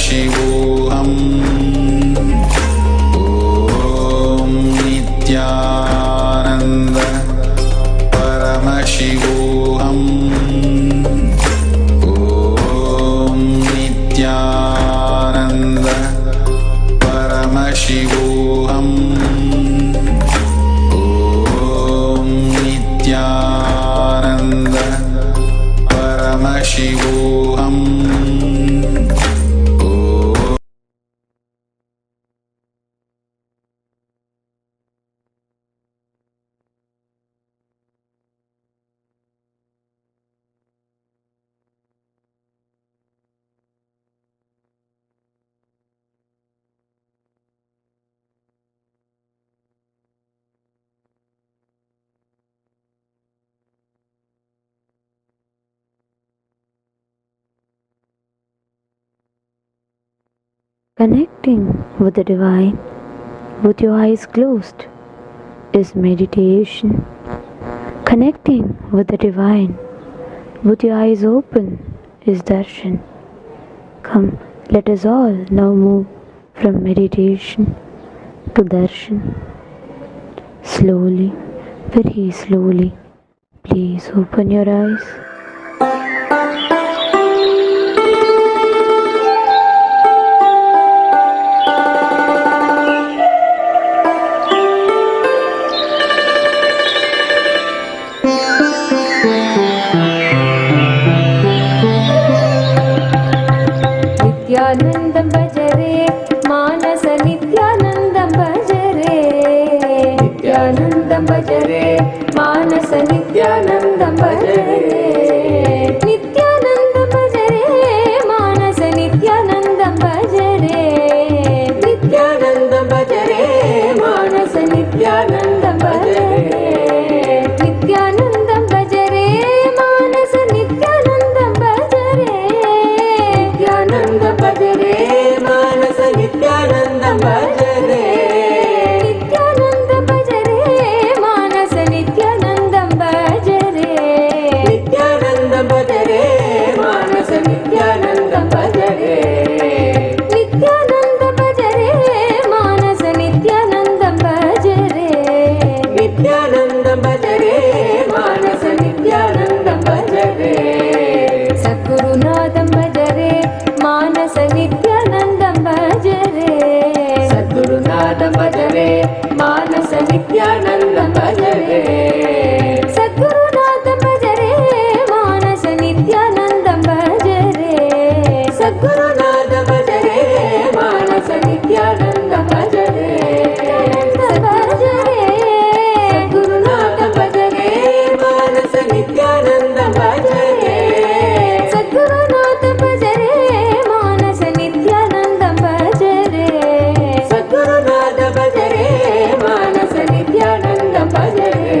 परमशिवोऽहम् ॐ नित्यानन्द परमशिवोऽहम् ॐ नित्यानन्द परमशिवोऽहम् ॐ नित्यानन्द परमशिवोऽहम्। Connecting with the divine with your eyes closed is meditation. Connecting with the divine with your eyes open is darshan. Come, let us all now move from meditation to darshan. Slowly, very slowly, please open your eyes. नित्यानन्दं भजरे मानस नित्यानन्दं भजरे नित्यानन्दं भजरे मानस नित्यानन्दं भजरे नित्यानन्दं भजरे मानस नित्यानन्दं भजरे नित्यानन्दं भजरे मानस नित्यानन्दं भजरे नित्यानन्दं भजरे मानस नित्यानन्दं भजरे नित्यानन्द भजरे मानस नित्यानन्दं भजरे नित्यानन्द भजरे मानस नित्यानन्दं भजरे नित्यानन्द भजरे मानस नित्यानन्दं भजरे नित्यानन्द भजरे मानस नित्यानन्दं भजरे नित्यानन्द भजरे मानस नित्यानन्दं भजरे सद्गुरुनाथं भजरे मानस नित्यानन्दं भजरे सद्गुरुनाथं भजरे मानस नित्यानन्दं भजरे सद्गुरुनाथं भजरे मानस नित्यानन्दं भजरे सद्गुरुनाथं भजरे मानस नित्यानन्दं भजरे भजरे सद्गुरुनाथं भजरे मानस नित्यानन्दं भजरे सद्गुरुनाथं भजरे मानस नित्यानन्दं भजरे सद्गुरुनाथ भजरे मानस नित्यानन्दं भजरे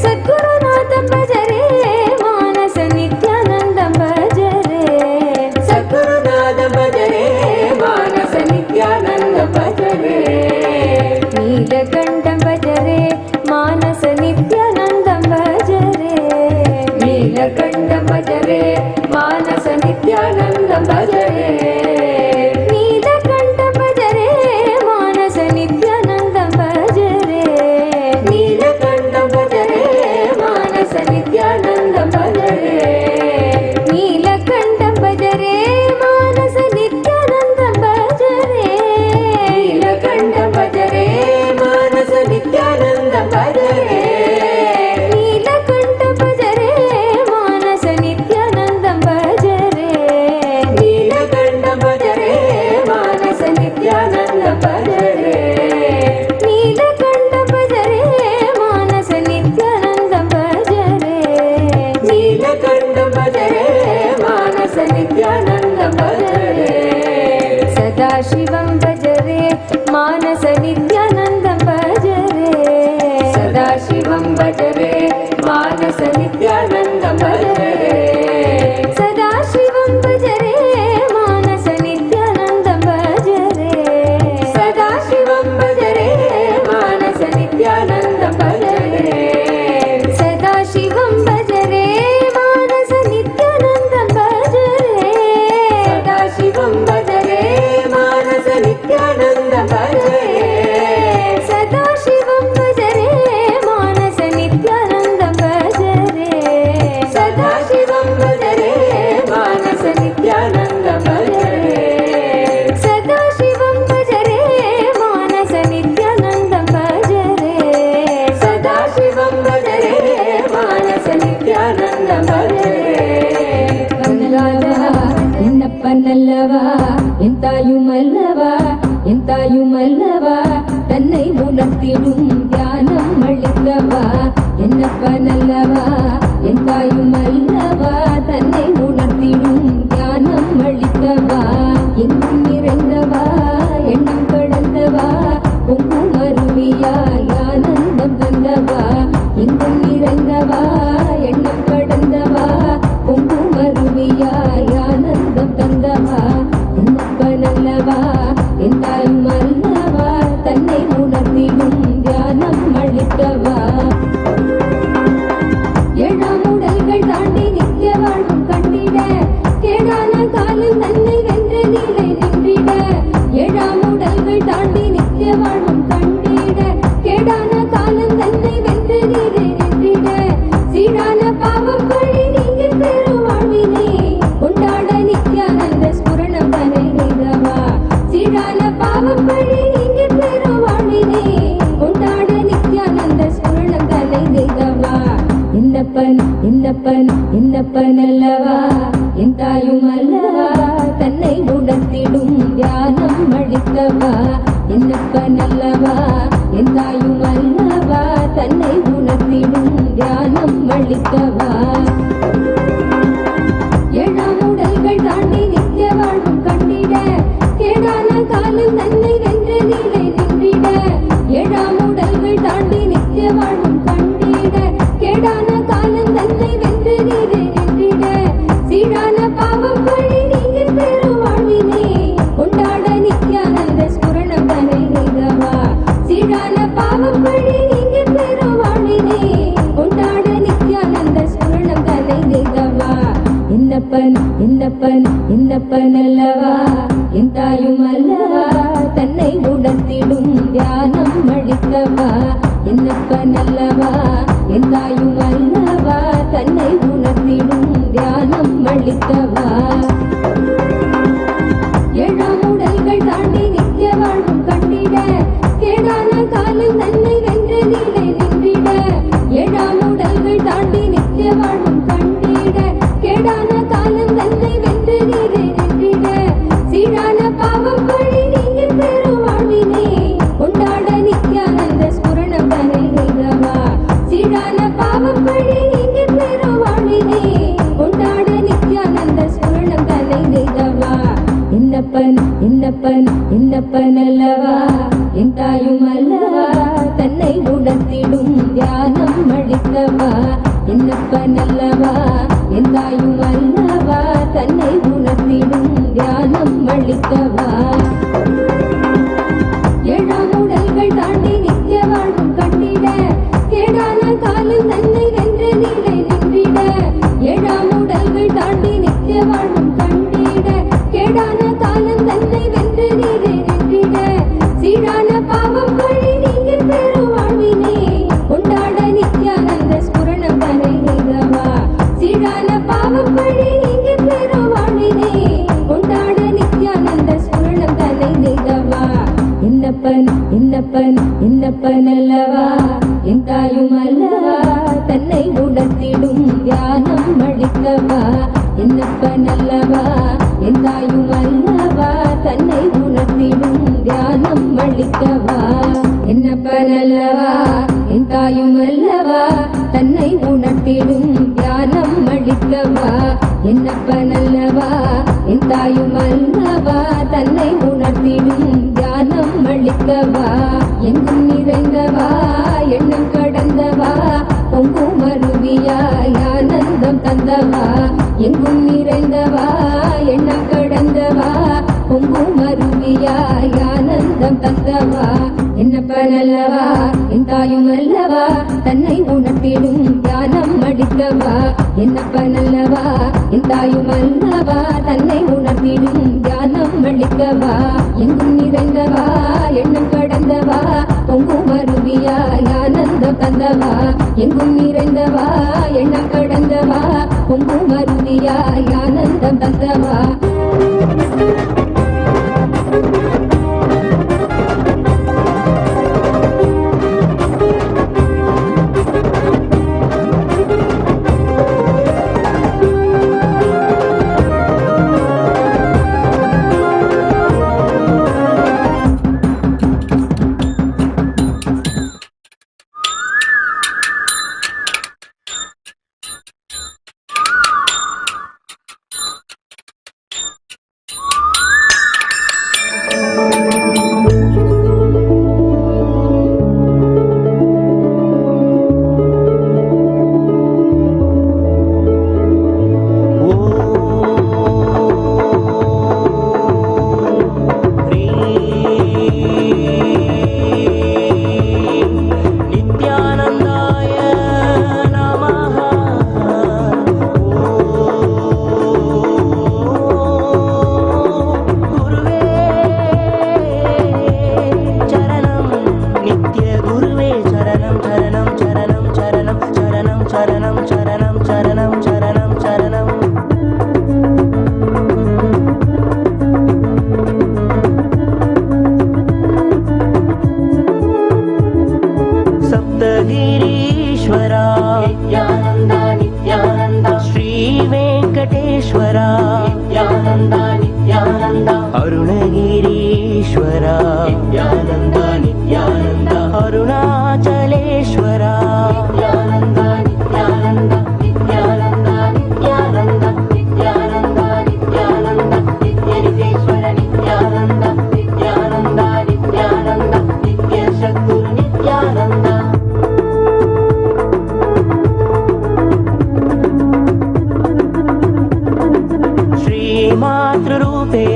सद्गुरुनाथं भजरे मानस नित्यानन्दं भजरे सद्गुरुनाथं भजरे मानस नित्यानन्दं भजरे नीलकण्ठं भजरे मानस नित्यानन्दं भजरे नीलकण्ठं भजरे मानस नित्यानन्दं भजरे नीलकण्ठं भजरे मानस नित्यानन्दं भजरे नीलकण्ठं भजरे मानस नित्यानन्दं भजरे नीलकण्ठं भजरे मानस नित्यानन्दं भजरे नीलकण्ठं भजरे मानस नित्यानन्दं भजरे नीलकण्ठं भजरे मानस नित्यानन्दं भजरे नीलकण्ठं भजरे मानस नित्यानन्दं भजरे नीलकण्ठं भजरे मानस नित्यानन्दं भजरे नीलकण्ठं भजरे मानस नित्यानन्दं भजरे सदाशिवं भजरे मानस नित्यानन्दं भजरे सदाशिवं भजरे मानस नित्यानन्दं भजरे सदाशिवं भजरे मानस नित्यानन्दं भजरे सदाशिवं भजरे मानस नित्यानन्दं भजरे सदाशिवं भजरे मानस नित्यानन्दं भजरे सदाशिवं भजरे என்னப்பனல்லவா என் தாயுமல்லவா என் தாயுமல்லவா தன்னை உணர்த்திடும் தியானம் அளிக்கவா என்னப்பனல்லவா என் தாயுமல்லவா தன்னை உணர்த்திடும் தியானம் அளிக்கவா எங்கும் நிறைந்தவா எண்ணம் கடந்தவா பொங்கும் அருவியாய் ஆனந்தம் தந்தவா எங்கும் நிறைந்தவா எண்ணம் கடந்தவா பொங்கும் அருவியாய் ஆனந்தம் தந்தவா என்னப்பனல்லவா என் தாயுமல்லவா தன்னை உணர்த்திடும் தியானம் அளிக்கவா ஏழாம் உடல்கள் தாண்டி நித்திய வாழ்வும் கண்டிட கேடான காலம் தன்னை வென்ற நிலை நின்றிட ஏழாம் உடல்கள் தாண்டி நித்திய வாழ்வும் கண்டிட கேடான காலம் தன்னை வென்ற நிலை நின்றிட சீரான பாவம் வழி நீங்க பெரும் வாழ்வினை கொண்டாட நித்யானந்த ஸ்புரணம் தன்னை நிகவா சீரான பாவம் வழி நீங்க பெரும் வாழ்வினை கொண்டாட நித்யானந்த ஸ்புரணம் தன்னை நிகவா என்னப்பனல்லவா என் தாயுமல்லவா தன்னை உணர்த்திடும் தியானம் அளிக்கவா என்னப்பனல்லவா என் தாயுமல்லவா தன்னை உணர்த்திடும் தியானம் அளிக்கவா ஏழாம் உடல்கள் தாண்டி நித்திய வாழ்வும் கண்டிட கேடான காலம் தன்னை வென்ற நிலை நின்றிட ஏழாம் உடல்கள் தாண்டி நித்திய வாழ்வும் கண்டிட கேடான காலம் தன்னை வென்ற நிலை நின்றிட சீரான பாவம் வழி நீங்க பெரும் வாழ்வினை கொண்டாட நித்யானந்த ஸ்புரணம் தன்னை நிகவா சீரான பாவம் வழி நீங்க பெரும் வாழ்வினை கொண்டாட நித்யானந்த ஸ்புரணம் தன்னை நிகவா என்னப்பனல்லவா என் தாயுமல்லவா தன்னை உணர்த்திடும் தியானம் அளிக்கவா என்னப்பனல்லவா என் தாயுமல்லவா தன்னை உணர்த்திடும் தியானம் அளிக்கவா ஏழாம் உடல்கள் தாண்டி நித்திய வாழ்வும் கண்டிட கேடான காலம் தன்னை வென்ற நிலை நின்றிட ஏழாம் உடல்கள் தாண்டி நித்திய வாழ்வும் கண்டிட கேடான காலம் தன்னை வென்ற நிலை நின்றிட சீரான பாவம் வழி நீங்க பெரும் வாழ்வினை கொண்டாட நித்யானந்த ஸ்புரணம் தன்னை நிகவா சீரான பாவம் வழி நீங்க பெரும் வாழ்வினை கொண்டாட நித்யானந்த ஸ்புரணம் தன்னை நிகவா என்னப்பனல்லவா என் தாயுமல்லவா தன்னை உணர்த்திடும் தியானம் அளிக்கவா என்னப்பனல்லவா என் தாயுமல்லவா தன்னை உணர்த்திடும் தியானம் அளிக்கவா ஏழாம் உடல்கள் தாண்டி நித்திய வாழ்வும் கண்டிட கேடான காலம் தன்னை வென்ற நிலை நின்றிட ஏழாம் உடல்கள் தாண்டி நித்திய வாழ்வும் கண்டிட கேடான காலம் தன்னை வென்ற நிலை நின்றிட சீரான பாவம் வழி நீங்க பெரும் வாழ்வினை கொண்டாட நித்யானந்த ஸ்புரணம் தன்னை நிகவா சீரான பாவம் வழி நீங்க பெரும் வாழ்வினை கொண்டாட நித்யானந்த ஸ்புரணம் தன்னை நிகவா என்னப்பனல்லவா என் தாயுமல்லவா தன்னை உணர்த்திடும் தியானம் அளிக்கவா என்னப்பனல்லவா என் தாயுமல்லவா தன்னை உணர்த்திடும் தியானம் அளிக்கவா என்னப்பனல்லவா என் தாயுமல்லவா தன்னை உணர்த்திடும் தியானம் அளிக்கவா என்னப்பனல்லவா என் தாயுமல்லவா தன்னை உணர்த்திடும் தியானம் அளிக்கவா எங்கும் நிறைந்தவா எண்ணம் கடந்தவா பொங்கும் அருவியாய் ஆனந்தம் தந்தவா எங்கும் நிறைந்தவா எண்ணம் கடந்தவா பொங்கும் அருவியாய் ஆனந்தம் தந்தவா என்னப்பனல்லவா என் தாயுமல்லவா தன்னை உணர்த்திடும் தியானம் அளிக்கவா என்னப்பனல்லவா என் தாயுமல்லவா தன்னை உணர்த்திடும் தியானம் அளிக்கவா எங்கும் நிறைந்தவா எண்ணம் கடந்தவா பொங்கும் அருவியாய் ஆனந்தம் தந்தவா எங்கும் நிறைந்தவா எண்ணம் கடந்தவா பொங்கும் அருவியாய் ஆனந்தம் தந்தவா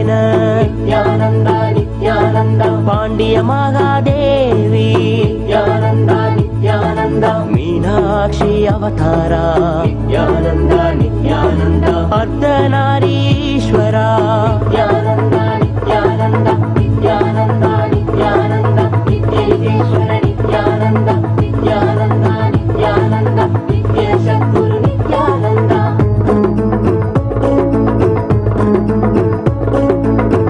பாவேன நித்யானந்தா நித்யானந்தா பாண்டிய மகாதேவி நித்யானந்தா நித்யானந்தா மீனாட்சி அவதாரா நித்யானந்தா நித்யானந்தா அர்த்தநாரீஸ்வரா நித்யானந்தா நித்யானந்தா நித்யானந்தா நித்யானந்தா நித்யேஸ்வர நித்யானந்தா நித்யானந்தா நித்யானந்தா நித்ய சத்குரு நித்யானந்தா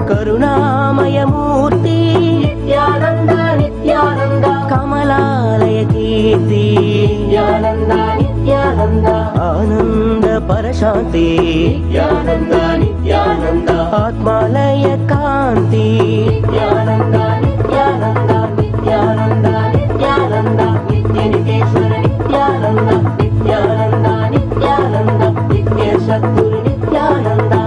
கருணாமயமூர்த்தி நித்யானந்தா நித்யானந்தா கமலாலய கீர்த்தி நித்யானந்தா நித்யானந்தா ஆனந்த பரசாந்தி நித்யானந்தா நித்யானந்தா ஆத்மாலய காந்தி நித்யானந்தா நித்யானந்தா நித்யானந்தா நித்யானந்தா நித்ய நிதேஸ்வர நித்யானந்தா நித்யானந்தா நித்யானந்தா நித்ய சத்குரு நித்யானந்தா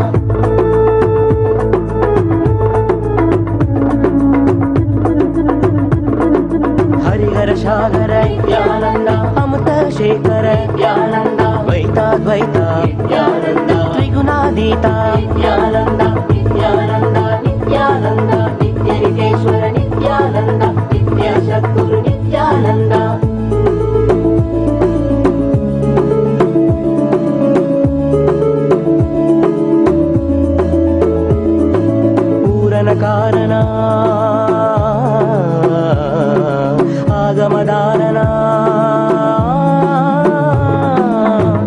ஹரிஹர சாகர நித்யானந்தா அமிர்த சேகர நித்யானந்தா வைதாத்வைதா நித்யானந்தா த்ரிகுணாதீதா நித்யானந்தா நித்யானந்தா நித்யானந்தா நித்ய நிதேஸ்வர நித்யானந்தா நித்ய சத்குரு நித்யானந்தா பூரண காரணா ஆகமதாரணா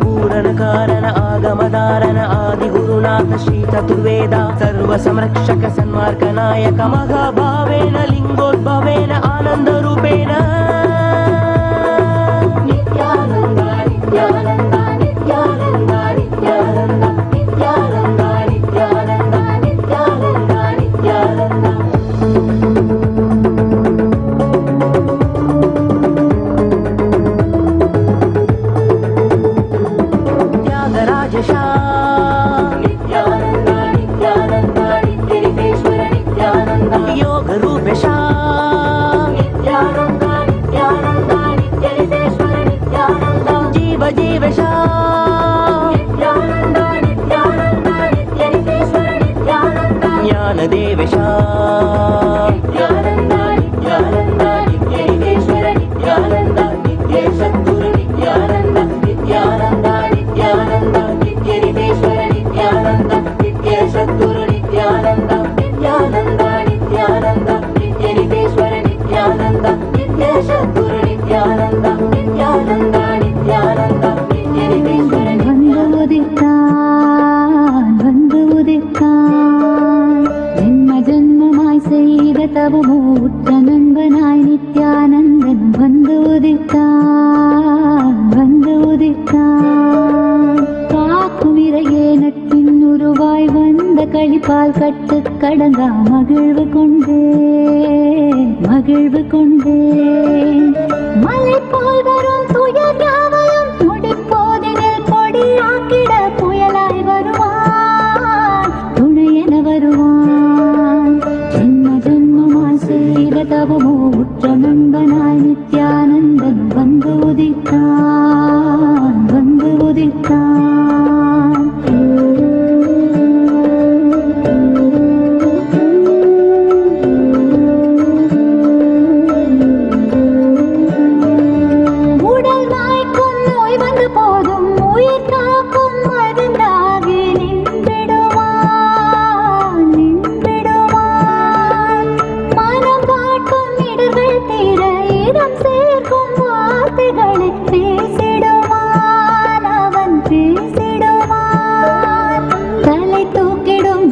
பூரண காரண ஆகமதாரண ஆதிகுருநாத ஸ்ரீ சதுர்வேதா சர்வ சம்ரக்ஷக சன்மார்க்க நாயக மகாபாவேன லிங்கோத்பவேன ஆனந்த ரூபேன நித்யானந்தா நித்யானந்தா நித்யானந்தா நித்யானந்தா நித்யானந்தா நித்யானந்தா நித்யானந்தா நித்யானந்தா தியாகராஜஷா நித்யானந்தா நித்யானந்தா நித்ய நிதேஸ்வர நித்யானந்தா யோக ரூபேஷா நித்யானந்தா நித்யானந்தா நித்ய நிதேஸ்வர நித்யானந்தா ஜீவ ஜீவஷா நித்யானந்தா நித்யானந்தா நித்ய நிதேஸ்வர நித்யானந்தா ஞான தேவஷா நித்யானந்தா நித்யானந்தா நித்ய நிதேஸ்வர நித்யானந்தா நித்ய சத்குரு நித்யானந்தா நித்யானந்தா நித்யானந்தா நித்ய நிதேஸ்வர நித்யானந்தா நித்ய சத்குரு நித்யானந்தா நித்யானந்தா நித்யானந்தா நித்ய நிதேஸ்வர நித்யானந்தா நித்ய சத்குரு நித்யானந்தா நித்யானந்தா நித்யானந்தா நித்ய நிதேஸ்வர வந்து உதித்தான் ஜென்ம ஜென்மமாய் செய்த தவமூற்ற நண்பனாய் நித்யானந்தன் வந்து உதித்தான் காக்கும் இறையே நட்பின் உருவாய் வந்த களிப்பால் கட்டு கடங்கா மகிழ்வு கொண்டே மலை போல் வரும் துயர் யாவையும் முடிப்போதினில் கொடியாக்கிட புயலாய் வருவான் துணையென வருவான் ஜென்ம ஜென்மமாய் செய்த தவமோ உற்ற நண்பனாய் நித்யானந்தன் வந்து உதித்தான்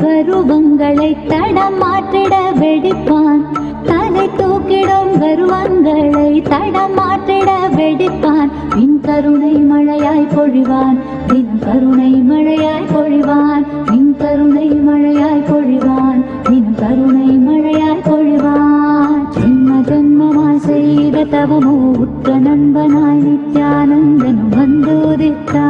கருவங்களை தடமாற்றிட வெடிப்பான் தலை தூக்கிடும் கருவங்களை தடமாற்றிட வெடிப்பான் பின் கருணை மழையாய் பொழிவான் தினம் கருணை மழையாய் பொழிவான் பின் கருணை மழையாய் பொழிவான் தினம் கருணை மழையாய் பொழிவான் ஜென்ம ஜென்மமாய் செய்த தவமோ உற்ற நண்பனாய் நித்யானந்தன் வந்து உதித்தான்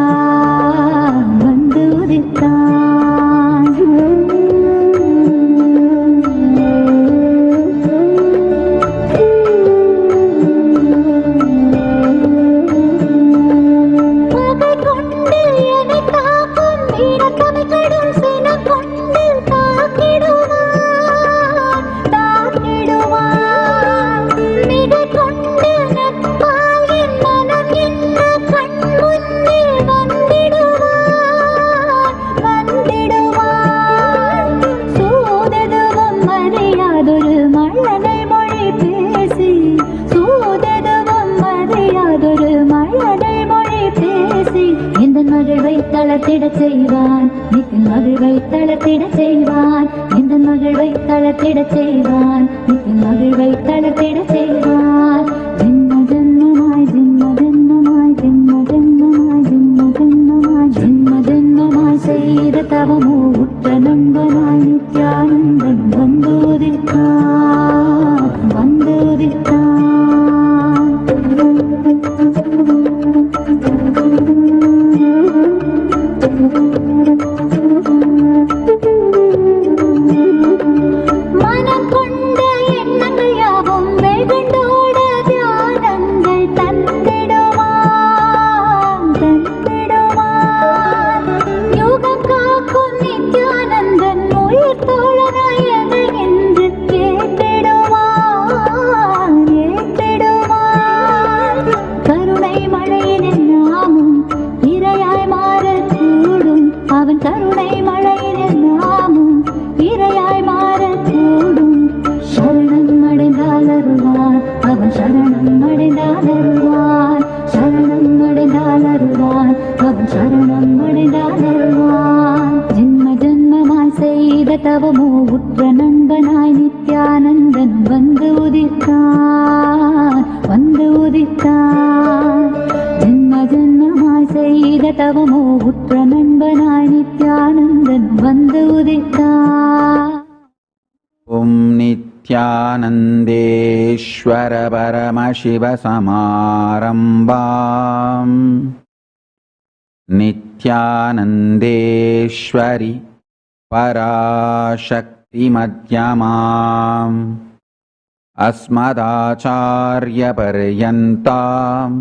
கொண்டு என்னை காக்கும் வீரக்கமை கடும் சினம் கொண்டு தாக்கிடும் தளர்த்திடச் செய்வான் நித்தின் மகிழ்வை தளர்த்திடச் செய்வான் இந்த மகிழ்வை தளர்த்திடச் செய்வான் நித்தின் மகிழ்வை தளர்த்திடச் செய்வான் ஜென்ம ஜென்மமாய் ஜென்ம ஜென்மமாய் ஜென்ம ஜென்மமாய் ஜென்ம ஜென்மமாய் ஜென்ம ஜென்மமாய் செய்த தவமோ உற்ற நண்பனாய் நித்யானந்தன் வந்து உதித்தான் வந்து உதித்தான் மனம் கொண்ட எண்ணங்கள் யாவும் வெகுண்டோட தியானங்கள் தந்திடுவான் தந்திடுவான் யோகம் காக்கும் நித்யானந்தன் உயிர் தோழனாய் எதை என்று கேட்டிடுவான் ஏற்றிடுவான் கருணை மழையின் நாமும் இரையாய் மாறக்கூடும் அவன் கருணை மழையின் நாமும் இரையாய் மாறக்கூடும் சரணம் அடைந்தால் அருள்வான் அவன் சரணம் அடைந்தால் அருள்வான் சரணம் அடைந்தால் அருள்வான் அவன் சரணம் அடைந்தால் அருள்வான் ஜென்ம ஜென்மமாய் செய்த தவமோ உற்ற நண்பனாய் நித்யானந்தன் வந்து உதித்தான் வந்து உதித்தான் ஜென்ம ஜென்மமாய் செய்த தவமோ உற்ற நண்பனாய் நித்யானந்தன் வந்து உதித்தான். ॐ नित्यानन्देश्वर परमशिवसमारम्भाम् नित्यानन्देश्वरि पराशक्तिमध्यमाम् अस्मदाचार्यपर्यन्ताम्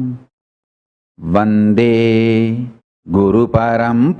वन्दे गुरुपरम्पराम्.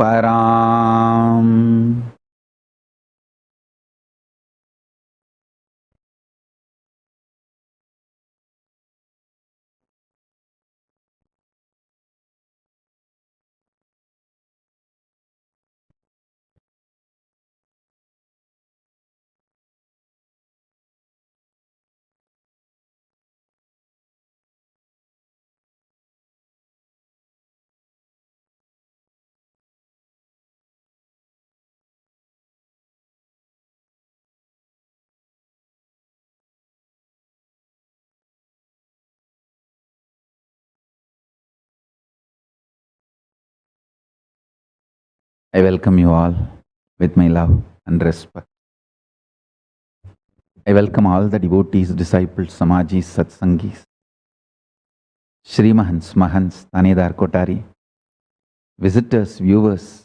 I welcome you all with my love and respect. I welcome all the devotees, disciples, Samajis, Satsangis, Shrimahans, Mahans, Tanedar Kotari, visitors, viewers,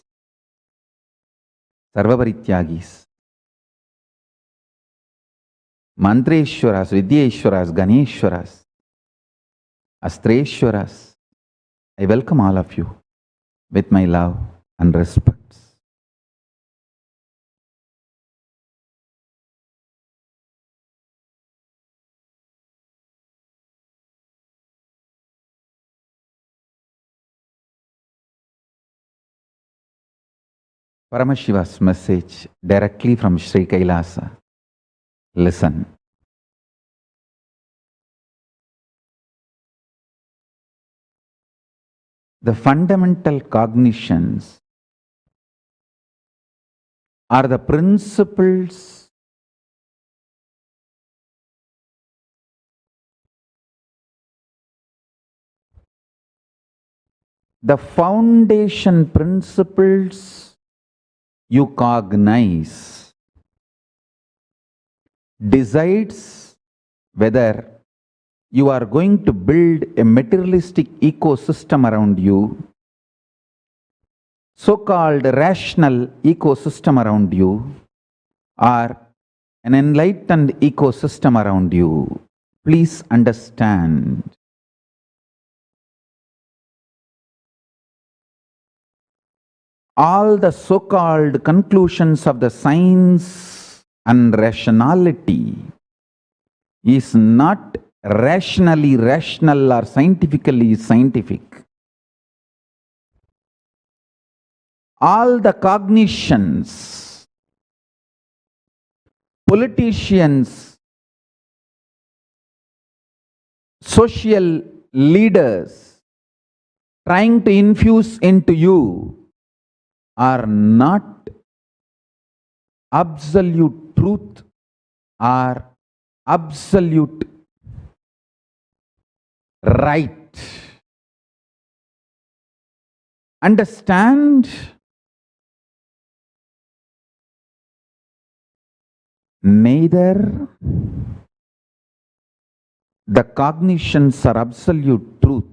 Sarvaparityagis, Mantreshwaras, Vidyeshwaras, Ganeshwaras, Astreshwaras. I welcome all of you with my love and respects. Paramashiva's message directly from Sri Kailasa. Listen. The fundamental cognitions are the principles the foundation principles you cognize decides whether you are going to build a materialistic ecosystem around you, so-called rational ecosystem around you, or an enlightened ecosystem around you. Please understand. All the so-called conclusions of the science and rationality is not rationally rational or scientifically scientific. All the cognitions, politicians, social leaders trying to infuse into you are not absolute truth or absolute right. Understand? Neither the cognitions are absolute truth,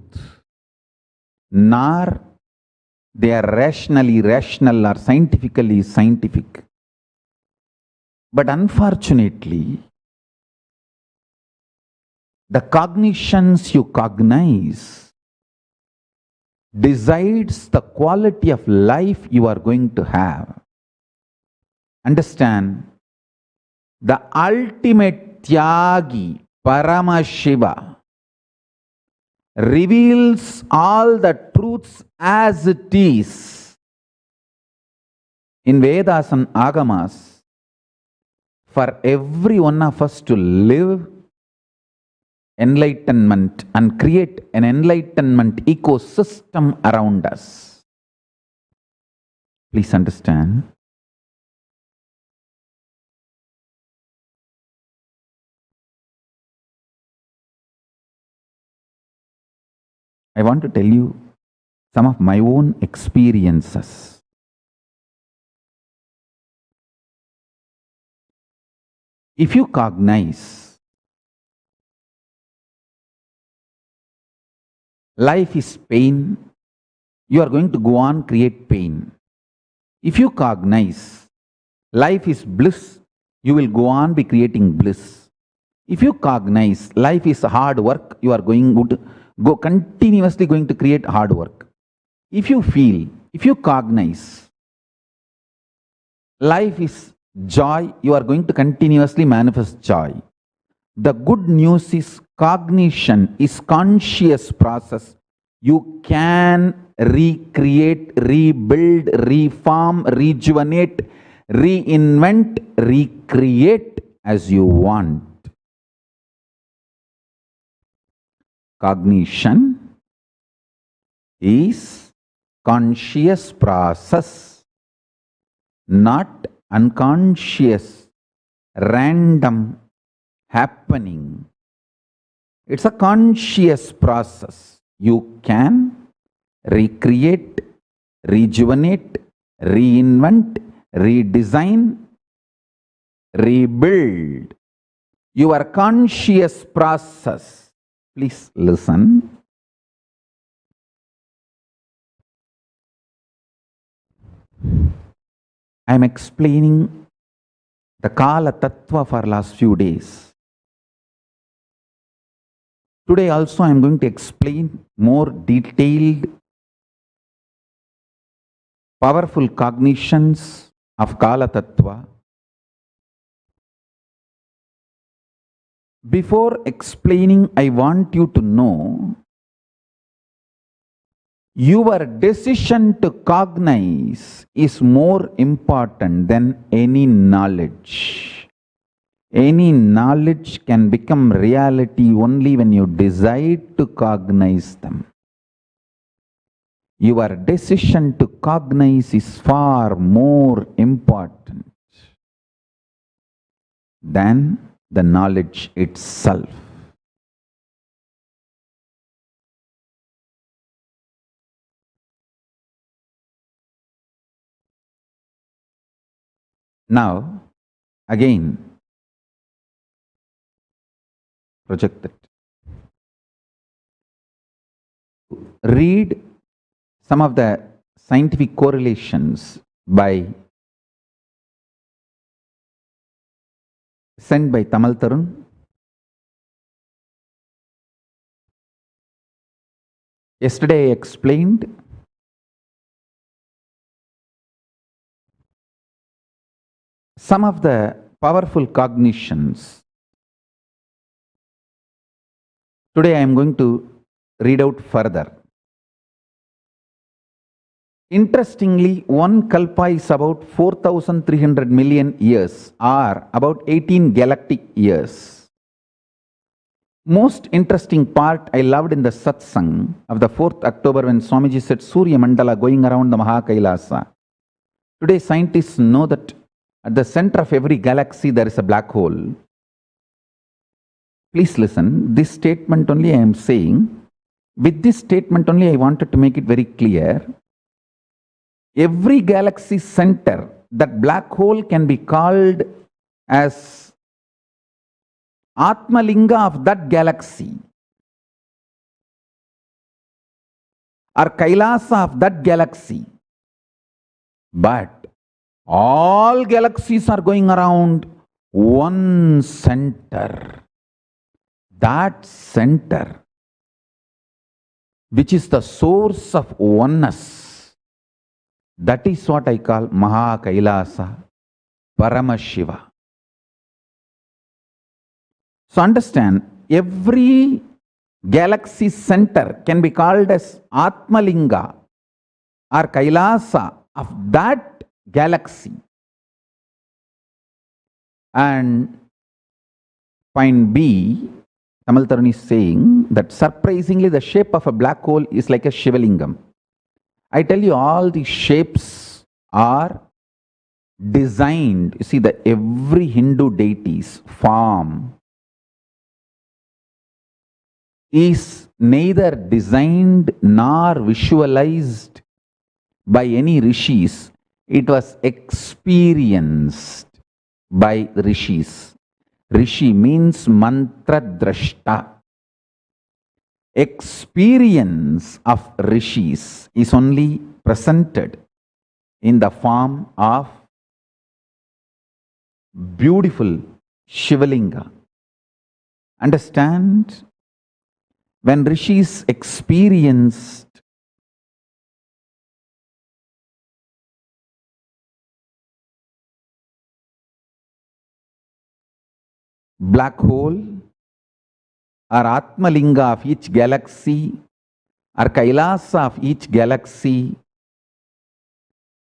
nor they are rationally rational or scientifically scientific. But unfortunately, the cognitions you cognize decides the quality of life you are going to have. Understand? The ultimate Tyagi, Paramashiva, reveals all the truths as it is. In Vedas and Agamas, for every one of us to live enlightenment and create an enlightenment ecosystem around us. Please understand. I want to tell you some of my own experiences. If you cognize life is pain, you are going to go on create pain. If you cognize life is bliss, you will go on be creating bliss. If you cognize life is hard work, you are going to go continuously going to create hard work. If you cognize life is joy, you are going to continuously manifest joy. The good news is cognition is conscious process. You can recreate, rebuild, reform, rejuvenate, reinvent, recreate as you want. Cognition is conscious process, not unconscious, random happening. It's a conscious process. You can recreate, rejuvenate, reinvent, redesign, rebuild your conscious process. Please listen. I am explaining the Kala Tattva for last few days. Today also I am going to explain more detailed, powerful cognitions of Kala Tattva. Before explaining, I want you to know your decision to cognize is more important than any knowledge. Any knowledge can become reality only when you decide to cognize them. Your decision to cognize is far more important than the knowledge itself. Now, again, project it. Read some of the scientific correlations sent by Tamal Tarun. Yesterday I explained some of the powerful cognitions. Today I am going to read out further. Interestingly, one kalpa is about 4,300 million years, or about 18 galactic years. Most interesting part I loved in the satsang of the 4th October when Swamiji said Surya Mandala going around the Mahakailasa. Today, scientists know that at the center of every galaxy there is a black hole. Please listen, this statement only I am saying. With this statement only I wanted to make it very clear. Every galaxy center, that black hole can be called as Atmalinga of that galaxy, or Kailasa of that galaxy. But all galaxies are going around one center. That center, which is the source of oneness, that is what I call Maha Kailasa, Paramashiva. So understand, every galaxy center can be called as Atmalinga or Kailasa of that galaxy. And point B, Tamal Tarun is saying that surprisingly the shape of a black hole is like a Shivalingam. I tell you, all the shapes are designed. You see, every Hindu deity's form is neither designed nor visualized by any rishis. It was experienced by the rishis. Rishi means mantra drashta. Experience of rishis is only presented in the form of beautiful Shivalinga. Understand? When rishis experienced black hole or Atmalinga of each galaxy or Kailasa of each galaxy,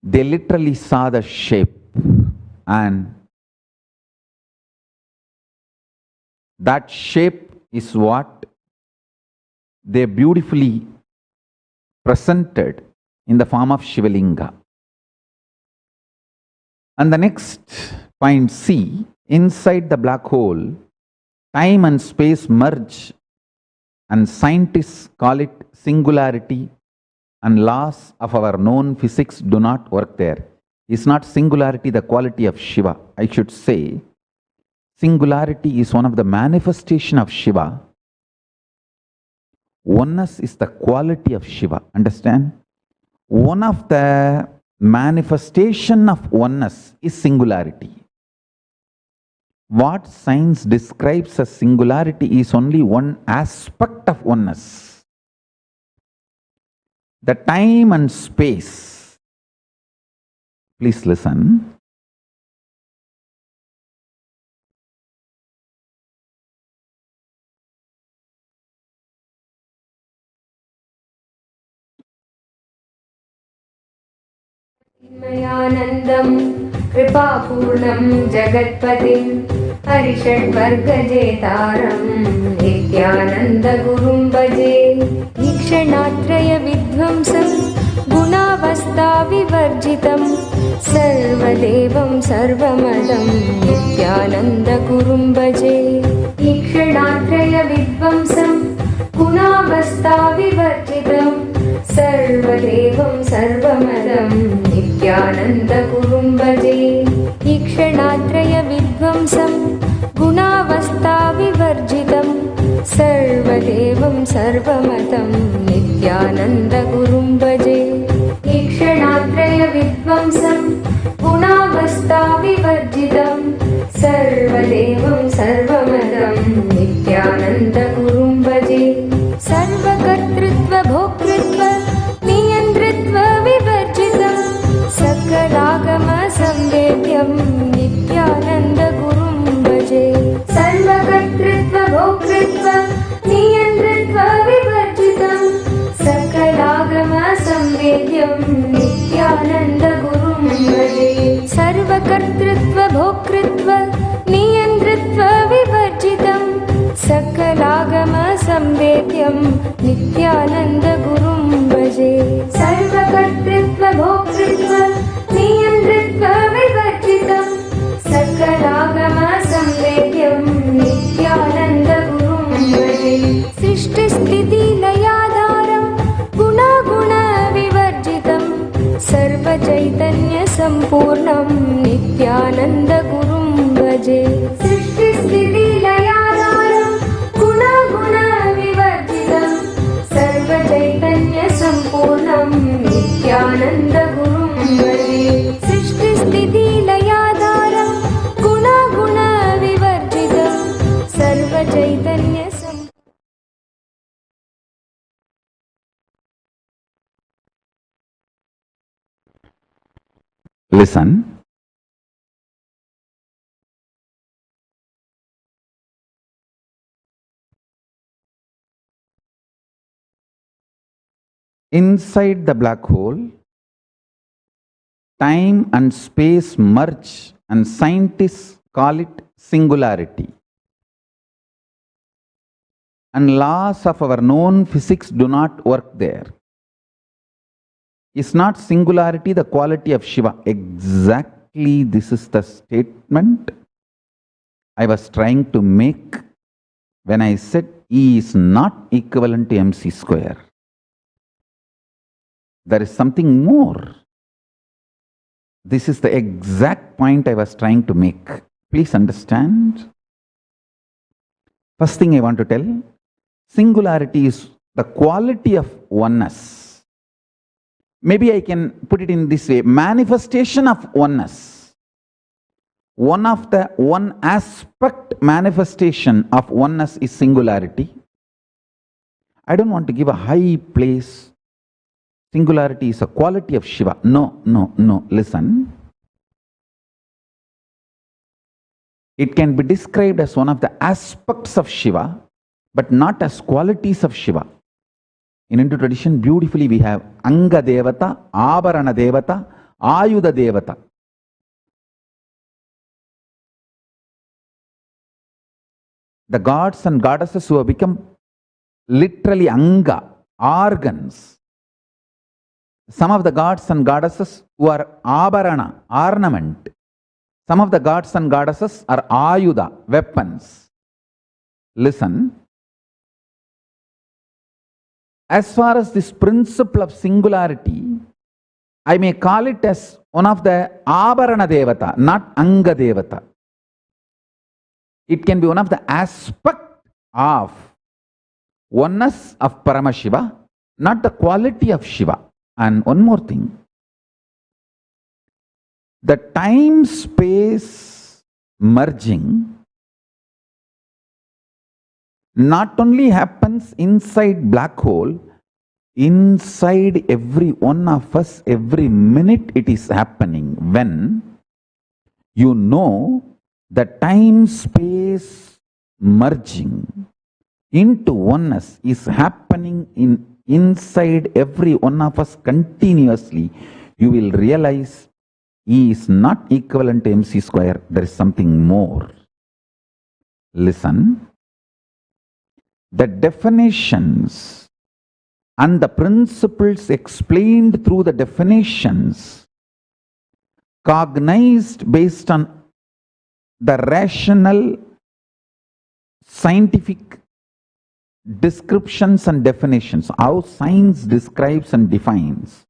they literally saw the shape, and that shape is what they beautifully presented in the form of Shivalinga. And the next point C, inside the black hole, time and space merge, and scientists call it singularity, and laws of our known physics do not work there. Is not singularity the quality of Shiva? I should say, singularity is one of the manifestation of Shiva. Oneness is the quality of Shiva. Understand? One of the manifestation of oneness is singularity. What science describes as singularity is only one aspect of oneness. The time and space. Please listen. मयानन्दं कृपापूर्णं जगत्पतिं हरिषड्वर्गजेतारं नित्यानन्दगुरुं भजे। ईक्षणात्रयविध्वंसं गुणावस्थाविवर्जितं सर्वदेवं सर्वमदं नित्यानन्दगुरुं भजे। ईक्षणात्रयविध्वंसं गुणावस्थाविवर्जितं सर्वदेवं सर्वमदं नित्यानन्दगुरुं भजे। ईक्षणात्रयविध्वंसं गुणावस्थाविवर्जितं सर्वदेवं सर्वमदं नित्यानन्दगुरुं भजे। ईक्षणात्रयविध्वंसं गुणावस्थाविवर्जितं सर्वदेवं सर्वमदं नित्यानन्दगुरुं भजे। सर्वकर्तृत्व भोक्तृत्व नियन्त्रित्व विवर्जितं सकलागम संवेद्यं नित्यानन्दगुरुं भजे। सर्वकर्तृत्व भोक्तृत्व नियन्त्रित्व विवर्जितं सकलागम संवेद्यं नित्यानन्दगुरुं भजे। सर्वकर्तृत्व भोक्तृत्व नियन्त्रित्व विवर्जितं सकलागम नित्यानन्दगुरुं भजे सृष्टिस्थितिलयाधारं गुणगुणविवर्जितं सर्वचैतन्यसम्पूर्णं नित्यानन्दगुरुं भजे सृष्टिस्थितिलयाधारं गुणगुणविवर्जितं सर्वचैतन्यसम्पूर्णं Listen. Inside the black hole, time and space merge, and scientists call it singularity. And laws of our known physics do not work there. Is not singularity the quality of Shiva? Exactly, this is the statement I was trying to make when I said E is not equivalent to mc square. There is something more. This is the exact point I was trying to make. Please understand. First thing I want to tell, singularity is the quality of oneness. Maybe I can put it in this way, manifestation of oneness. One aspect manifestation of oneness is singularity. I don't want to give a high place. Singularity is a quality of Shiva. No, listen. It can be described as one of the aspects of Shiva, but not as qualities of Shiva. In Hindu tradition, beautifully we have Anga Devata, Avarana Devata, Ayuda Devata. The gods and goddesses who have become literally Anga, organs. Some of the gods and goddesses who are Avarana, ornament. Some of the gods and goddesses are Ayuda, weapons. Listen. As far as this principle of singularity, I may call it as one of the Avarana Devata, not Anga Devata. It can be one of the aspects of oneness of Paramashiva, not the quality of Shiva. And one more thing. The time-space merging not only happens inside black hole, inside every one of us, every minute it is happening. When you know the time-space merging into oneness is happening inside every one of us continuously, you will realize E is not equivalent to mc square. There is something more. Listen. The definitions and the principles explained through the definitions, cognized based on the rational, scientific descriptions and definitions, how science describes and defines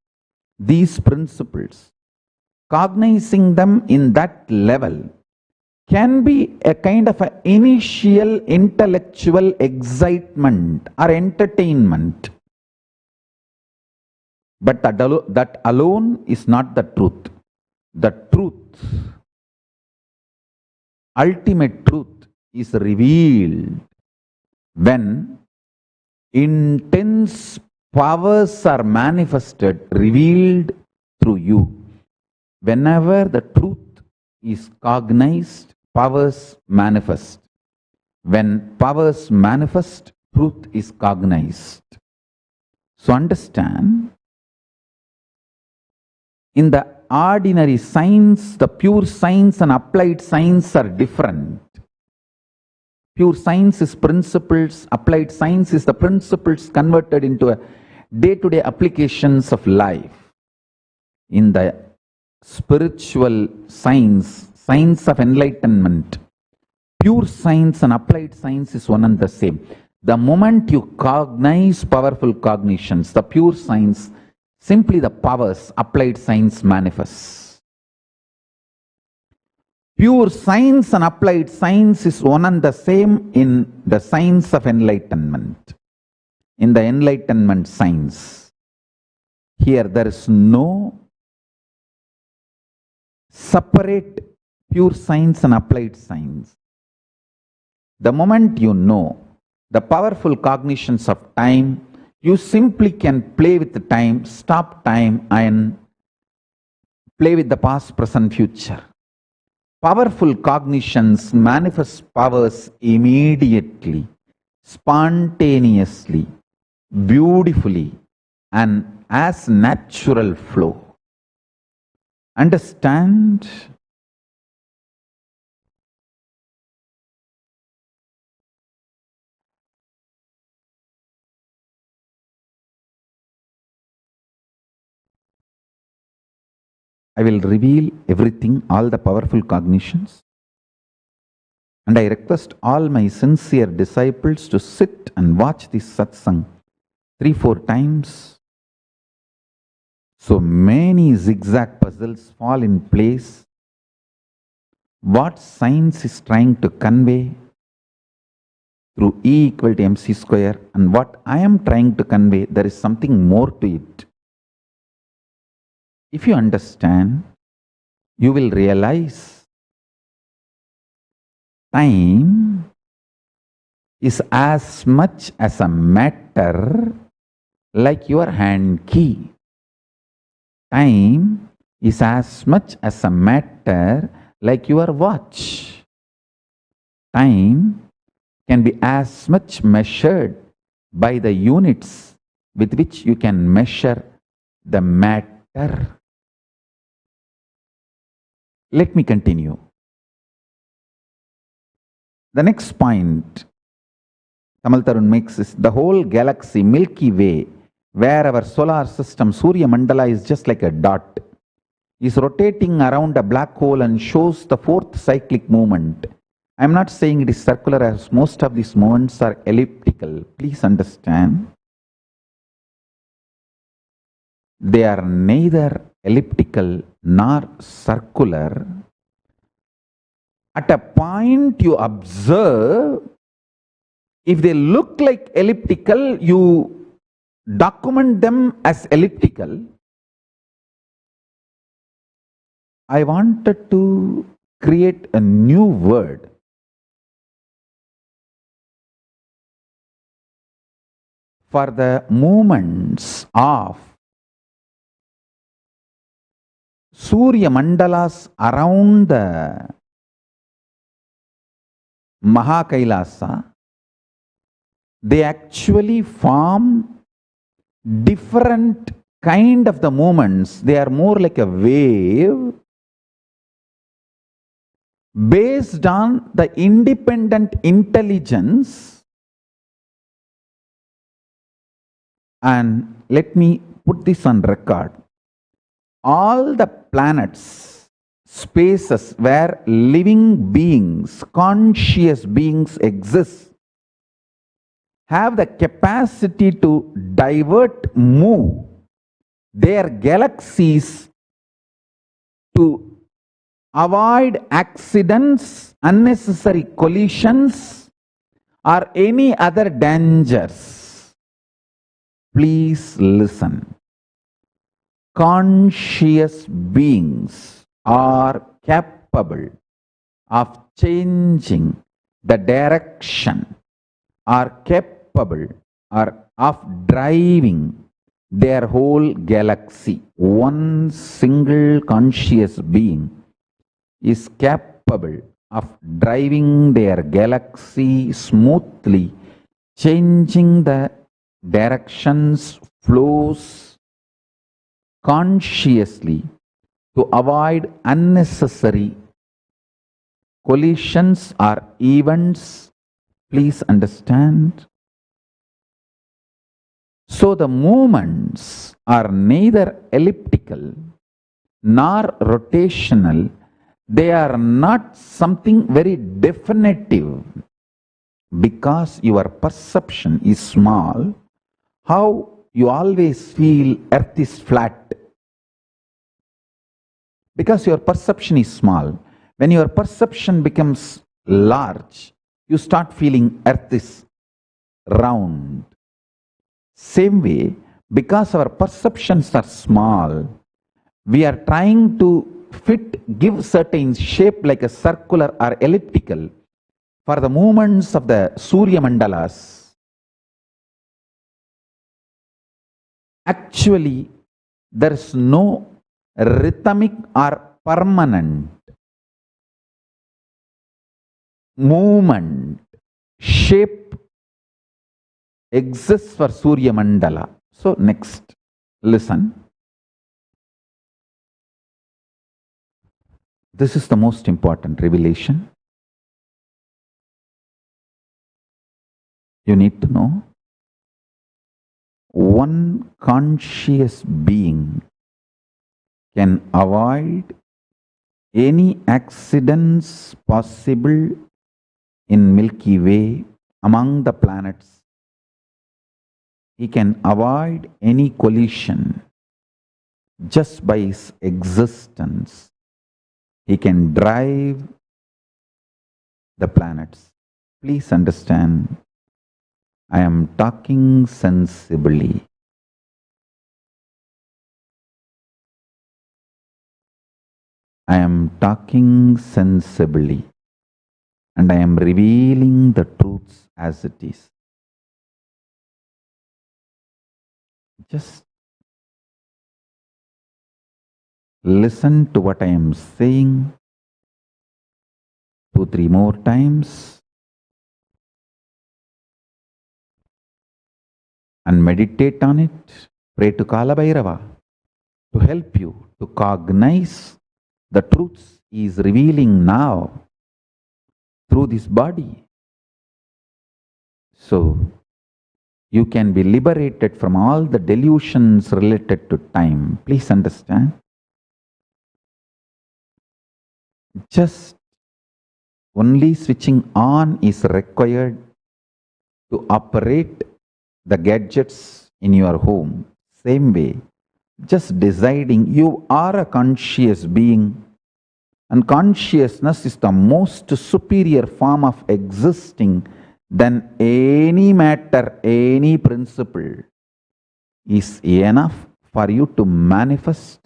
these principles, cognizing them in that level, can be a kind of an initial intellectual excitement or entertainment. But that alone is not the truth. The truth, ultimate truth, is revealed when intense powers are manifested, revealed through you. Whenever the truth is cognized, powers manifest. When powers manifest, truth is cognized. So understand, in the ordinary science, the pure science and applied science are different. Pure science is principles, applied science is the principles converted into a day-to-day applications of life. In the spiritual science, science of enlightenment, pure science and applied science is one and the same. The moment you cognize powerful cognitions, the pure science, simply the powers, applied science manifests. Pure science and applied science is one and the same in the science of enlightenment. In the enlightenment science, here there is no separate pure science and applied science. The moment you know the powerful cognitions of time, you simply can play with the time, stop time, and play with the past, present, future. Powerful cognitions manifest powers immediately, spontaneously, beautifully, and as natural flow. Understand? I will reveal everything, all the powerful cognitions. And I request all my sincere disciples to sit and watch this satsang 3-4 times. So many zigzag puzzles fall in place. What science is trying to convey through E equal to mc square, and what I am trying to convey, there is something more to it. If you understand, you will realize time is as much as a matter like your hand key. Time is as much as a matter like your watch. Time can be as much measured by the units with which you can measure the matter. Let me continue. The next point Tamal Tarun makes is the whole galaxy, Milky Way, where our solar system, Surya Mandala, is just like a dot, is rotating around a black hole and shows the fourth cyclic movement. I am not saying it is circular, as most of these movements are elliptical. Please understand. They are neither elliptical nor circular. At a point you observe, if they look like elliptical, you document them as elliptical. I wanted to create a new word. For the movements of Surya Mandalas around the Mahakailasa, they actually form different kind of the movements. They are more like a wave based on the independent intelligence. And let me put this on record. All the planets, spaces where living beings, conscious beings exist, have the capacity to divert, move their galaxies to avoid accidents, unnecessary collisions, or any other dangers. Please listen. Conscious beings are capable of changing the direction, are capable of driving their whole galaxy. One single conscious being is capable of driving their galaxy smoothly, changing the directions, flows consciously to avoid unnecessary collisions or events. Please understand. So the movements are neither elliptical nor rotational. They are not something very definitive. Because your perception is small, how you always feel earth is flat? Because your perception is small. When your perception becomes large, you start feeling earth is round. Same way, because our perceptions are small, we are trying to give certain shape like a circular or elliptical for the movements of the Surya Mandalas. Actually, there is no rhythmic or permanent movement, shape exists for Surya Mandala. So next, listen. This is the most important revelation. You need to know. One conscious being can avoid any accidents possible in Milky Way among the planets. He can avoid any collision just by his existence. He can drive the planets. Please understand, I am talking sensibly. I am talking sensibly, and I am revealing the truths as it is. Just listen to what I am saying 2-3 more times and meditate on it. Pray to Kala Bhairava to help you to cognize the truths he is revealing now through this body. So you can be liberated from all the delusions related to time. Please understand. Just only switching on is required to operate the gadgets in your home. Same way, just deciding you are a conscious being, and consciousness is the most superior form of existing than any matter, any principle, is enough for you to manifest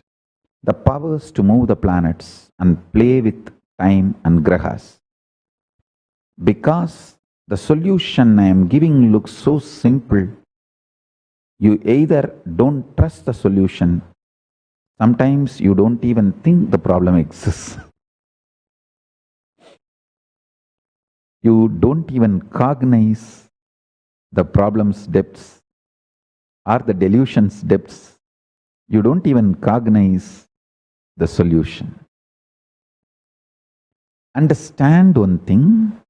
the powers to move the planets and play with time and grahas. Because the solution I am giving looks so simple, you either don't trust the solution, sometimes you don't even think the problem exists. You don't even cognize the problem's depths or the delusion's depths. You don't even cognize the solution. Understand one thing.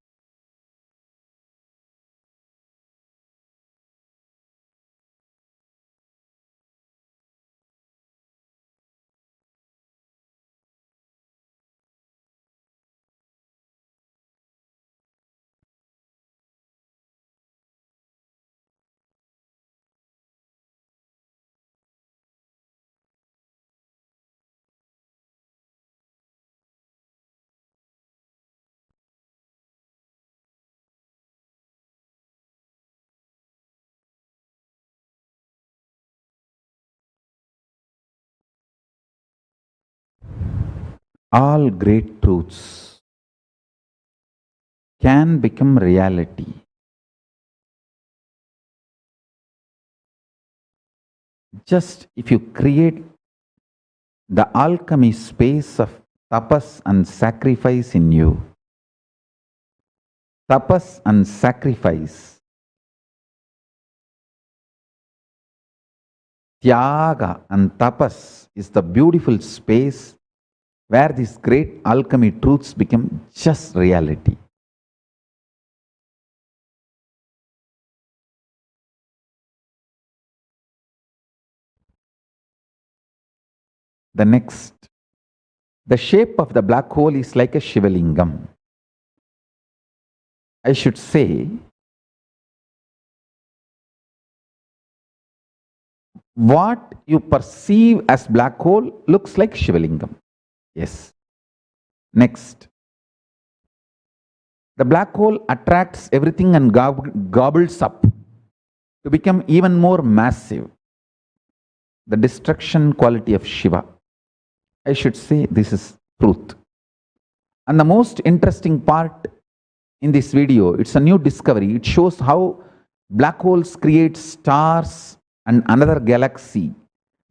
All great truths can become reality just if you create the alchemy space of tapas and sacrifice in you. Tapas and sacrifice, Tyaga and tapas is the beautiful space where these great alchemy truths become just reality. The next, the shape of the black hole is like a Shivalingam. I should say, what you perceive as black hole looks like Shivalingam. Yes. Next, The black hole attracts everything and gobbles up to become even more massive. The destruction quality of Shiva. I should say this is truth. And the most interesting part in this video, it's a new discovery. It shows how black holes create stars and another galaxy.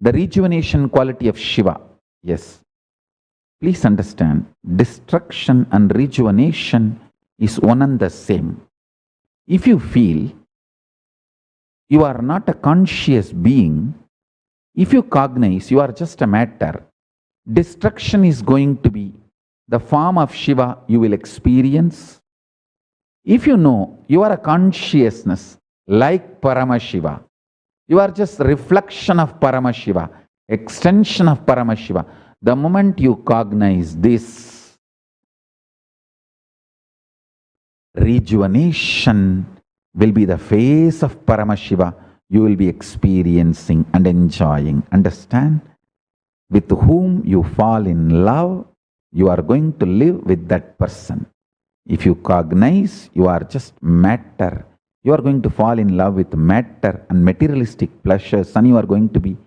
The rejuvenation quality of Shiva. Yes. Please understand, destruction and rejuvenation is one and the same. If you feel you are not a conscious being, if you cognize you are just a matter, destruction is going to be the form of Shiva you will experience. If you know you are a consciousness like Paramashiva, you are just reflection of Paramashiva, extension of Paramashiva. The moment you cognize this, rejuvenation will be the face of Paramashiva you will be experiencing and enjoying. Understand? With whom you fall in love, you are going to live with that person. If you cognize you are just matter, you are going to fall in love with matter and materialistic pleasures, and you are going to be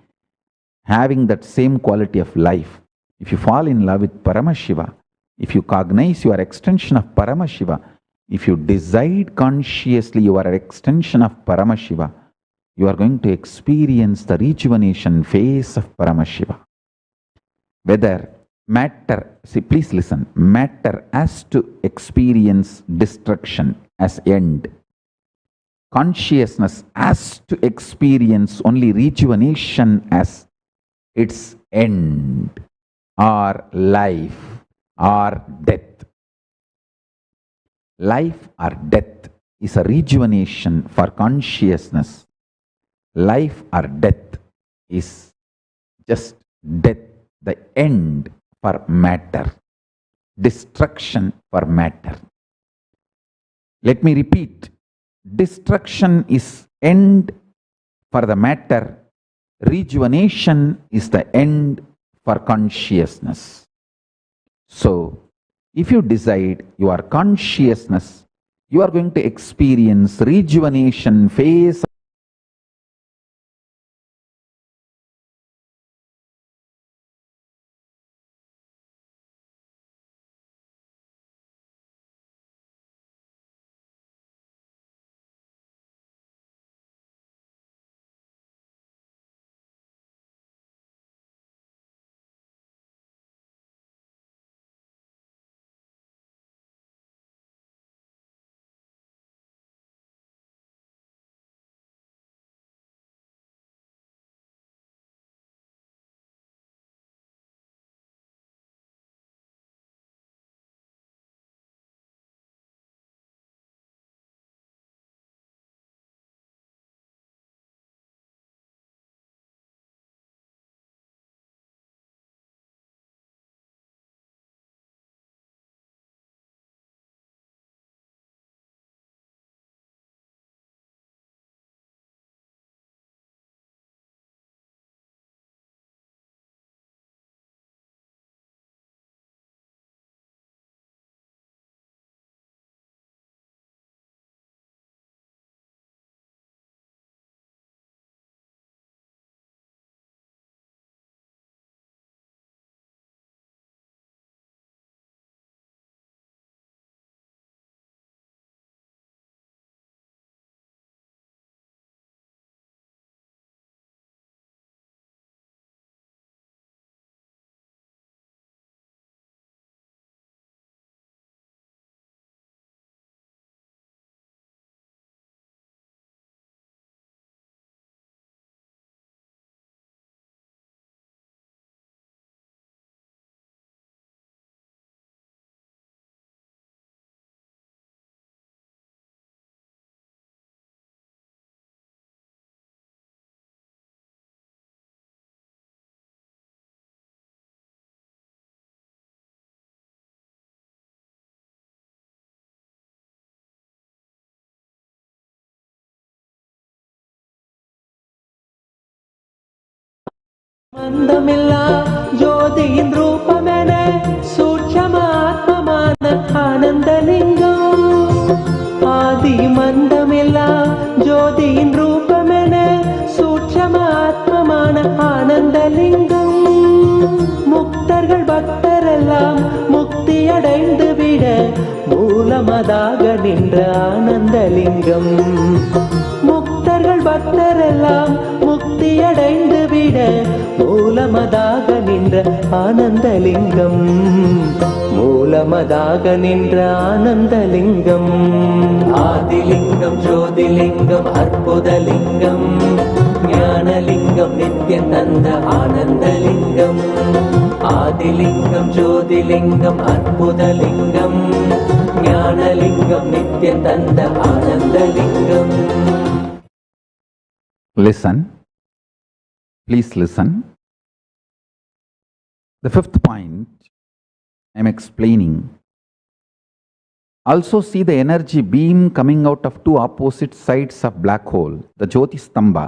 having that same quality of life. If you fall in love with Paramashiva, if you cognize you are extension of Paramashiva, if you decide consciously you are an extension of Paramashiva, you are going to experience the rejuvenation phase of Paramashiva. Whether matter, see, please listen, matter has to experience destruction as end. Consciousness has to experience only rejuvenation as its end, or life, or death. Life or death is a rejuvenation for consciousness. Life or death is just death, the end for matter, destruction for matter. Let me repeat, destruction is end for the matter, rejuvenation is the end for consciousness. So, if you decide you are consciousness, you are going to experience rejuvenation phase. மந்தமெல்லாம் ஜோதியின் ரூபமென சூட்சமாத்மமான Ananthalingam ஜோதியின் ரூபமென சூட்சம ஆத்மமான ஆனந்தலிங்கம். முக்தர்கள் பக்தரெல்லாம் முக்தியடைந்து விட மூலமதாக நின்ற ஆனந்தலிங்கம். முக்தர்கள் பக்தரெல்லாம் முக்தியடைந்து விட மூலமதாக நின்ற ஆனந்தலிங்கம். மூலமதாக நின்ற ஆனந்தலிங்கம். ஆதிலிங்கம், ஜோதிலிங்கம், அற்புதலிங்கம், ஞானலிங்கம், நித்ய தந்த ஆனந்தலிங்கம். ஆதிலிங்கம், ஜோதிலிங்கம், அற்புதலிங்கம், ஞானலிங்கம், நித்ய தந்த Ananthalingam. Listen. Please listen. The fifth point I am explaining. Also see the energy beam coming out of two opposite sides of black hole, the Jyoti Stambha.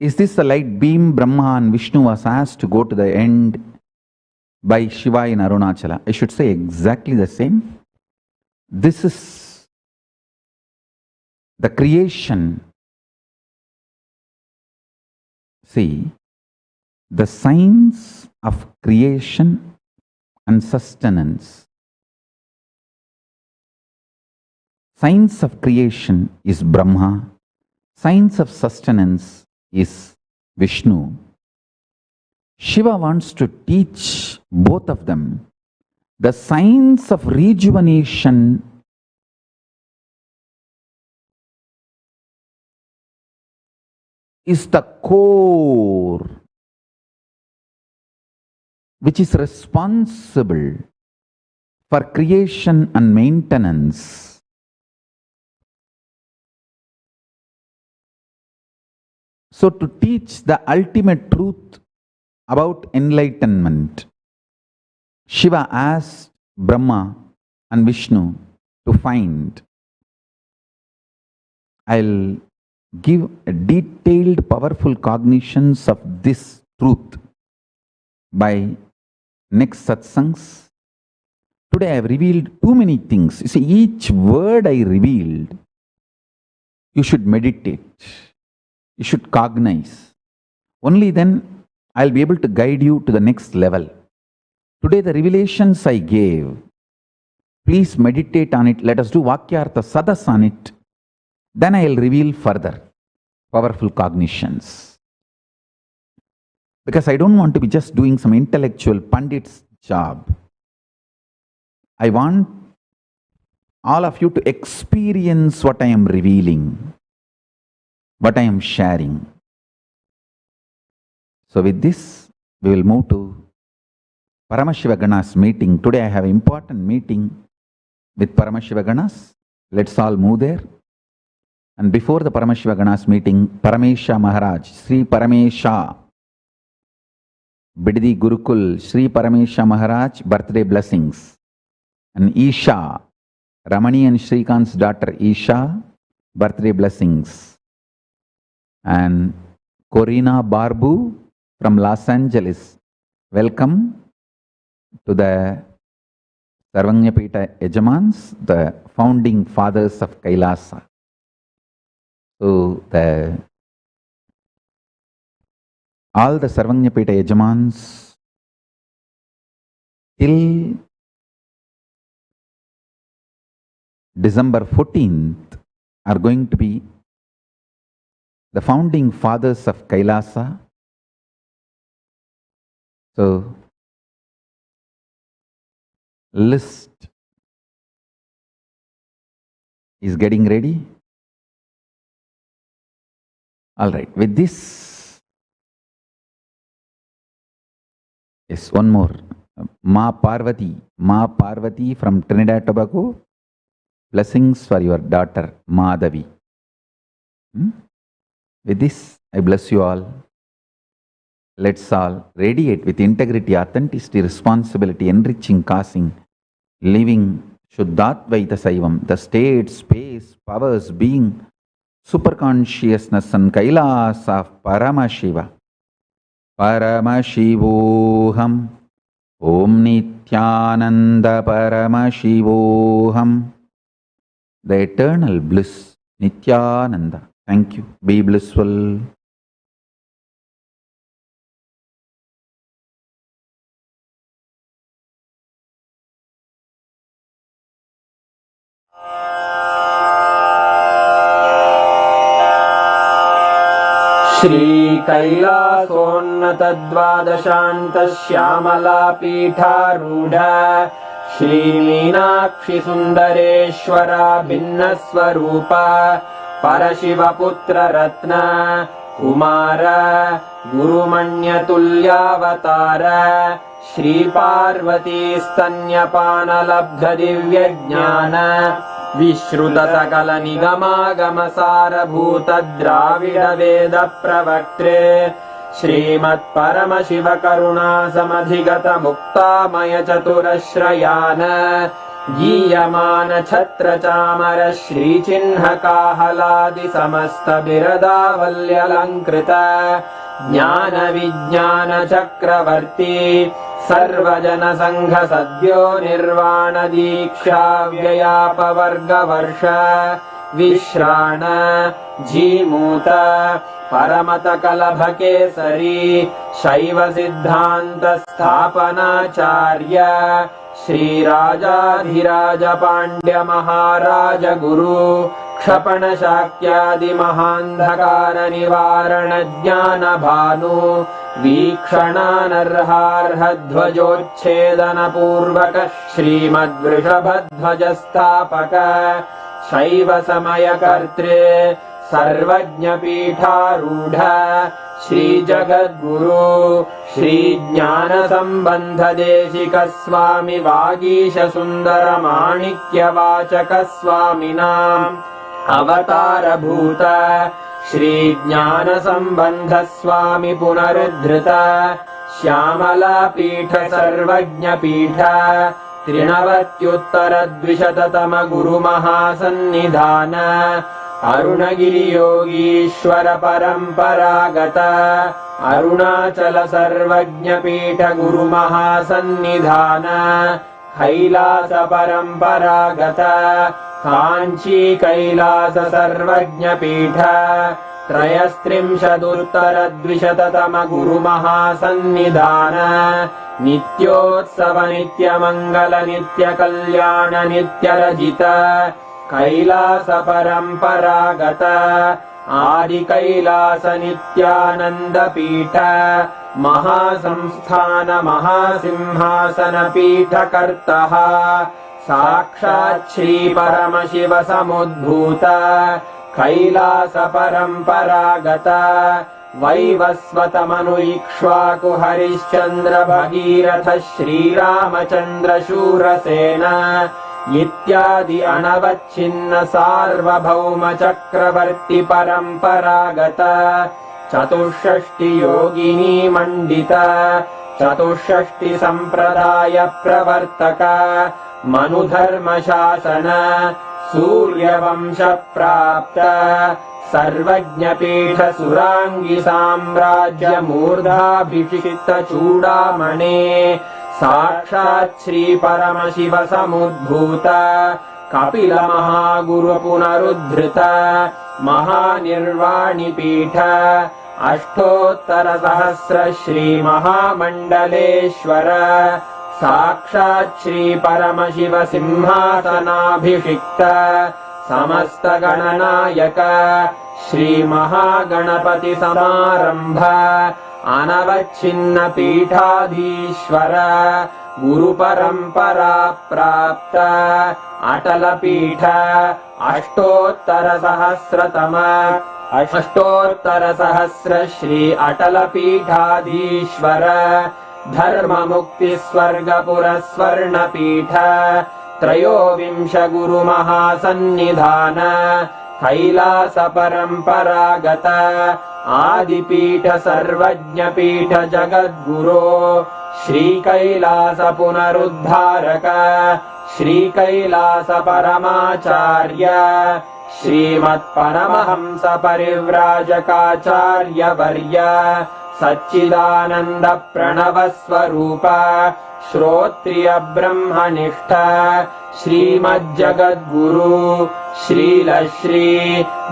Is this the light beam Brahma and Vishnu was asked to go to the end by Shiva in Arunachala? I should say exactly the same. This is the creation. See, the science of creation and sustenance. Science of creation is Brahma. Science of sustenance is Vishnu. Shiva wants to teach both of them. The science of rejuvenation is the core which is responsible for creation and maintenance. So to teach the ultimate truth about enlightenment, Shiva asked Brahma and Vishnu to find. I'll give a detailed, powerful cognitions of this truth by next satsangs. Today I have revealed too many things. You see, each word I revealed, you should meditate. You should cognize. Only then I'll be able to guide you to the next level. Today the revelations I gave, please meditate on it. Let us do Vakyartha Sadas on it. Then I'll reveal further powerful cognitions. Because I don't want to be just doing some intellectual pandit's job. I want all of you to experience what I am revealing, what I am sharing. So with this, we will move to Paramashiva Ganas meeting. Today I have an important meeting with Paramashiva Ganas. Let's all move there. And before the Paramashiva Ganas meeting, Paramesha Maharaj, Sri Paramesha, Bididi Gurukul, Sri Paramesha Maharaj, birthday blessings. And Isha, Ramani and Shrikant's daughter Isha, birthday blessings. And Corina Barbu from Los Angeles, welcome to the Sarvanyapita Yajamans, the founding fathers of Kailasa. So all the Sarvanyapita Yajamans till December 14th are going to be the founding fathers of Kailasa. So list is getting ready. All right, with this, yes, one more. Ma Parvati from Trinidad Tobago, blessings for your daughter Madhavi. With this, I bless you all. Let's all radiate with integrity, authenticity, responsibility, enriching, causing, living Shuddhatvaita Saivam, the state, space, powers, being, superconsciousness and Kailas of Paramashiva. Paramashivoham, Om Nityananda Paramashivoham. The eternal bliss Nityananda. Thank you. Be blissful. श्रीकैलासोन्नतद्वादशान्तश्यामलापीठारूढ श्रीमीनाक्षिसुन्दरेश्वरा भिन्नस्वरूप परशिवपुत्ररत्न Kumar गुरुमण्यतुल्यावतार श्रीपार्वतीस्तन्यपानलब्धदिव्यज्ञान विश्रुतसकलनिगमागमसारभूतद्राविडवेदप्रवक्त्रे श्रीमत्परमशिवकरुणासमधिगतमुक्तामयचतुरश्रयान् गीयमानछत्रचामर श्रीचिह्नकाहलादिसमस्तबिरदावल्यलङ्कृत ज्ञानविज्ञानचक्रवर्ती सर्वजनसङ्घसद्यो निर्वाणदीक्षाव्ययापवर्गवर्ष विश्राण Jimuta परमतकलभकेसरी शैवसिद्धान्तस्थापनाचार्य श्रीराजाधिराजपाण्ड्यमहाराज गुरु क्षपणशाक्यादिमहान्धकारनिवारणज्ञानभानु वीक्षणानर्हार्हध्वजोच्छेदनपूर्वक श्रीमद्वृषभध्वजस्थापक शैवसमयकर्त्रे सर्वज्ञपीठारूढ श्रीजगद्गुरु श्रीज्ञानसम्बन्धदेशिकस्वामि वागीशसुन्दरमाणिक्यवाचकस्वामिनाम् अवतारभूत श्रीज्ञानसम्बन्धस्वामि पुनरुद्धृत श्यामलापीठ सर्वज्ञपीठ 93 गुरुमहासन्निधान अरुणगिरियोगीश्वर परम्परागत अरुणाचल सर्वज्ञपीठ गुरुमहासन्निधान कैलास परम्परागत काञ्ची कैलास सर्वज्ञपीठ 33 गुरुमहासन्निधान नित्योत्सव नित्यमङ्गल नित्यकल्याण नित्यरजित कैलास परम्परागत आदिकैलास नित्यानन्दपीठ महासंस्थान महासिंहासन पीठकर्तः साक्षात् श्री परमशिव समुद्भूत कैलास परम्परागत वैवस्वतमनु इक्ष्वाकु हरिश्चन्द्र भगीरथ श्रीरामचन्द्र शूरसेन इत्यादि अनवच्छिन्न सार्वभौम चक्रवर्ति परम्परागत 64 योगिनी मण्डित 64 सम्प्रदाय प्रवर्तक मनुधर्मशासन सूर्यवंश प्राप्त सर्वज्ञपीठ सुराङ्गी साम्राज्य मूर्धाभिषिक्त चूडामणे साक्षात् श्री परमशिव समुद्भूत कपिल महागुरु पुनरुद्धृत महानिर्वाणिपीठ अष्टोत्तर सहस्र श्री महामण्डलेश्वर साक्षात् श्री परमशिव सिंहासनाभिषिक्त समस्त गणनायक श्री महागणपति समारंभ अनवच्छिन्न पीठाधीश्वर गुरु परंपरा प्राप्त अटल पीठ अष्टोत्तर सहस्र श्री अटल पीठाधीश्वर धर्म मुक्ति स्वर्गपुर स्वर्ण पीठ 23 गुरु महासन्निधान कैलास परम्परागत आदिपीठ सर्वज्ञपीठ जगद्गुरो श्री कैलास पुनरुद्धारक श्री कैलास परमाचार्य श्रीमत्परमहंस परिव्राजकाचार्य वर्य सच्चिदानन्द प्रणव स्वरूप श्रोत्रिय ब्रह्मनिष्ठ श्रीमज्जगद्गुरु श्रील श्री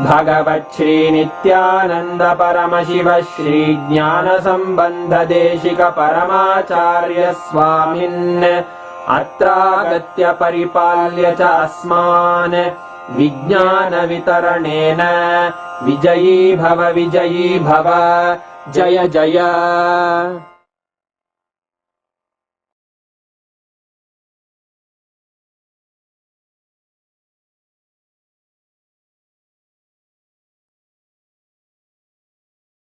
भगवत् श्री नित्यानंद परमशिव श्री ज्ञान संबंध देशिक परमाचार्य स्वामिन् अत्रागत्य परिपाल्य च अस्मान् विज्ञान वितरणेन विजयी भव जय जय।